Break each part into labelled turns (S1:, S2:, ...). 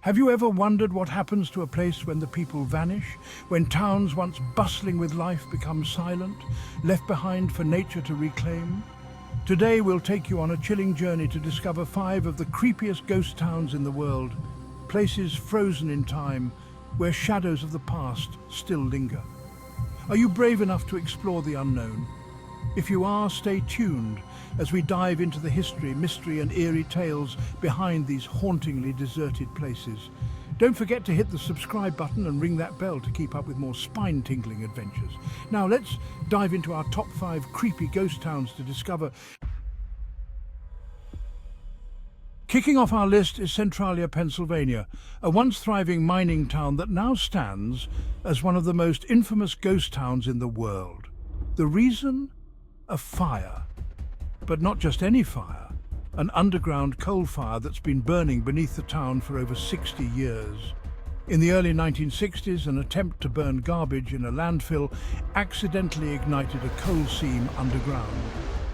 S1: Have you ever wondered what happens to a place when the people vanish? When towns once bustling with life become silent, left behind for nature to reclaim? Today we'll take you on a chilling journey to discover 5 of the creepiest ghost towns in the world. Places frozen in time, where shadows of the past still linger. Are you brave enough to explore the unknown? If you are, stay tuned as we dive into the history, mystery and eerie tales behind these hauntingly deserted places. Don't forget to hit the subscribe button and ring that bell to keep up with more spine-tingling adventures. Now let's dive into our top 5 creepy ghost towns to discover. Kicking off our list is Centralia, Pennsylvania, a once thriving mining town that now stands as one of the most infamous ghost towns in the world. The reason? A fire. But not just any fire, an underground coal fire that's been burning beneath the town for over 60 years. In the early 1960s, an attempt to burn garbage in a landfill accidentally ignited a coal seam underground.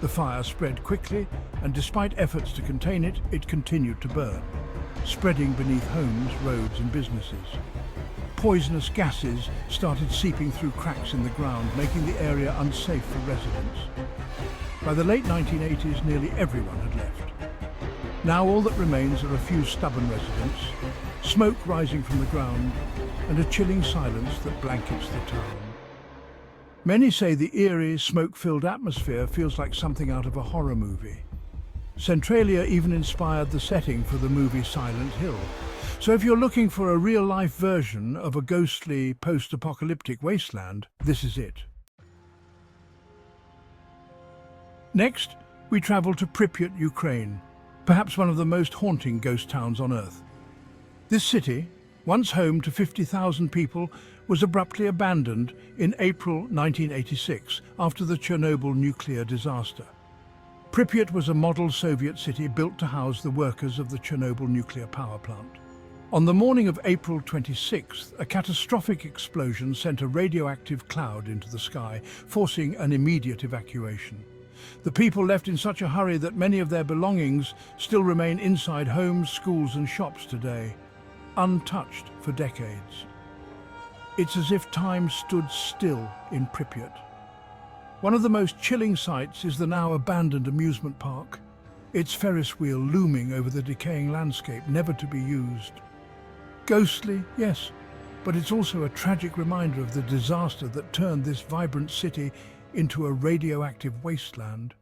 S1: The fire spread quickly, and despite efforts to contain it, it continued to burn, spreading beneath homes, roads and businesses. Poisonous gases started seeping through cracks in the ground, making the area unsafe for residents. By the late 1980s, nearly everyone had left. Now all that remains are a few stubborn residents, smoke rising from the ground, and a chilling silence that blankets the town. Many say the eerie, smoke-filled atmosphere feels like something out of a horror movie. Centralia even inspired the setting for the movie Silent Hill. So if you're looking for a real-life version of a ghostly, post-apocalyptic wasteland, this is it. Next, we travel to Pripyat, Ukraine, perhaps one of the most haunting ghost towns on Earth. This city, once home to 50,000 people, was abruptly abandoned in April 1986 after the Chernobyl nuclear disaster. Pripyat was a model Soviet city built to house the workers of the Chernobyl nuclear power plant. On the morning of April 26th, a catastrophic explosion sent a radioactive cloud into the sky, forcing an immediate evacuation. The people left in such a hurry that many of their belongings still remain inside homes, schools and shops today, untouched for decades. It's as if time stood still in Pripyat. One of the most chilling sights is the now abandoned amusement park, its Ferris wheel looming over the decaying landscape, never to be used. Ghostly, yes, but it's also a tragic reminder of the disaster that turned this vibrant city into a radioactive wasteland.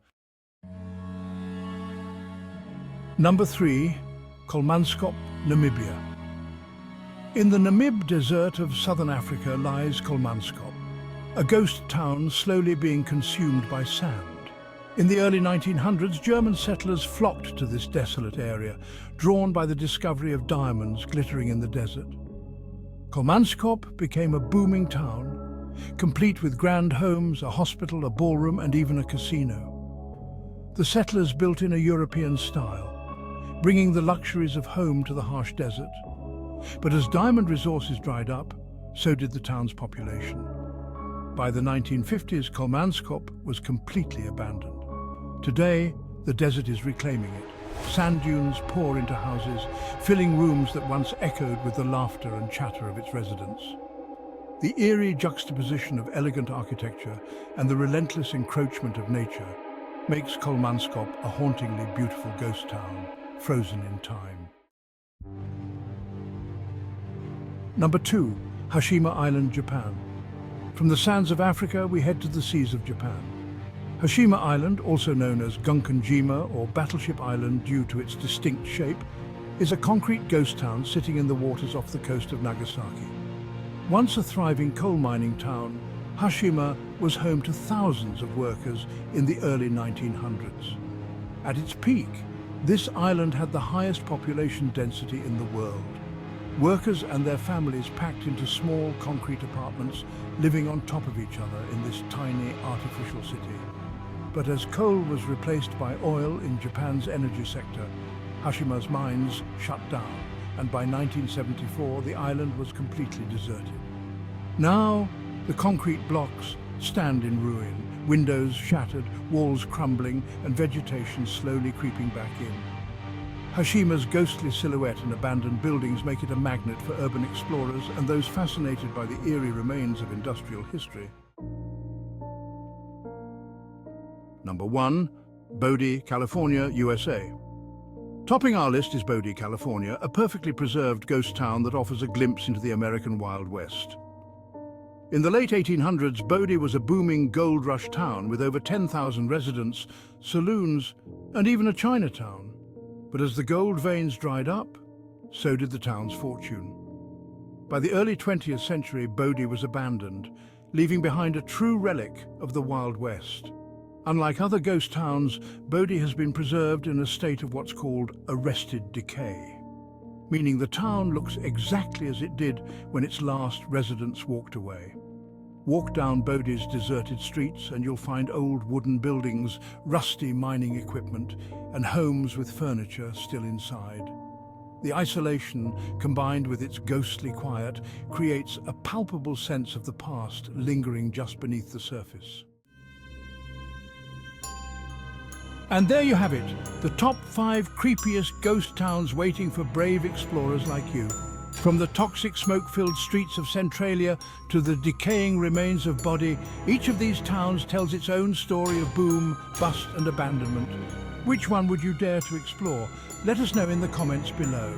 S1: Number 3, Kolmanskop, Namibia. In the Namib Desert of southern Africa lies Kolmanskop, a ghost town slowly being consumed by sand. In the early 1900s, German settlers flocked to this desolate area, drawn by the discovery of diamonds glittering in the desert. Kolmanskop became a booming town, complete with grand homes, a hospital, a ballroom, and even a casino. The settlers built in a European style, bringing the luxuries of home to the harsh desert. But as diamond resources dried up, so did the town's population. By the 1950s, Kolmanskop was completely abandoned. Today, the desert is reclaiming it. Sand dunes pour into houses, filling rooms that once echoed with the laughter and chatter of its residents. The eerie juxtaposition of elegant architecture and the relentless encroachment of nature makes Kolmanskop a hauntingly beautiful ghost town, frozen in time. Number 2, Hashima Island, Japan. From the sands of Africa, we head to the seas of Japan. Hashima Island, also known as Gunkanjima or Battleship Island due to its distinct shape, is a concrete ghost town sitting in the waters off the coast of Nagasaki. Once a thriving coal mining town, Hashima was home to thousands of workers in the early 1900s. At its peak, this island had the highest population density in the world. Workers and their families packed into small concrete apartments, living on top of each other in this tiny artificial city. But as coal was replaced by oil in Japan's energy sector, Hashima's mines shut down, and by 1974 the island was completely deserted. Now, the concrete blocks stand in ruin, windows shattered, walls crumbling, and vegetation slowly creeping back in. Hashima's ghostly silhouette and abandoned buildings make it a magnet for urban explorers and those fascinated by the eerie remains of industrial history. Number 1. Bodie, California, USA. Topping our list is Bodie, California, a perfectly preserved ghost town that offers a glimpse into the American Wild West. In the late 1800s, Bodie was a booming gold rush town with over 10,000 residents, saloons, and even a Chinatown. But as the gold veins dried up, so did the town's fortune. By the early 20th century, Bodie was abandoned, leaving behind a true relic of the Wild West. Unlike other ghost towns, Bodie has been preserved in a state of what's called arrested decay, meaning the town looks exactly as it did when its last residents walked away. Walk down Bodie's deserted streets and you'll find old wooden buildings, rusty mining equipment, and homes with furniture still inside. The isolation, combined with its ghostly quiet, creates a palpable sense of the past lingering just beneath the surface. And there you have it, the top 5 creepiest ghost towns waiting for brave explorers like you. From the toxic smoke-filled streets of Centralia to the decaying remains of Bodie, each of these towns tells its own story of boom, bust and abandonment. Which one would you dare to explore? Let us know in the comments below.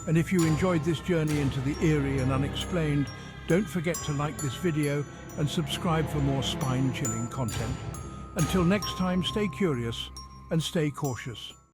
S1: And if you enjoyed this journey into the eerie and unexplained, don't forget to like this video and subscribe for more spine-chilling content. Until next time, stay curious and stay cautious.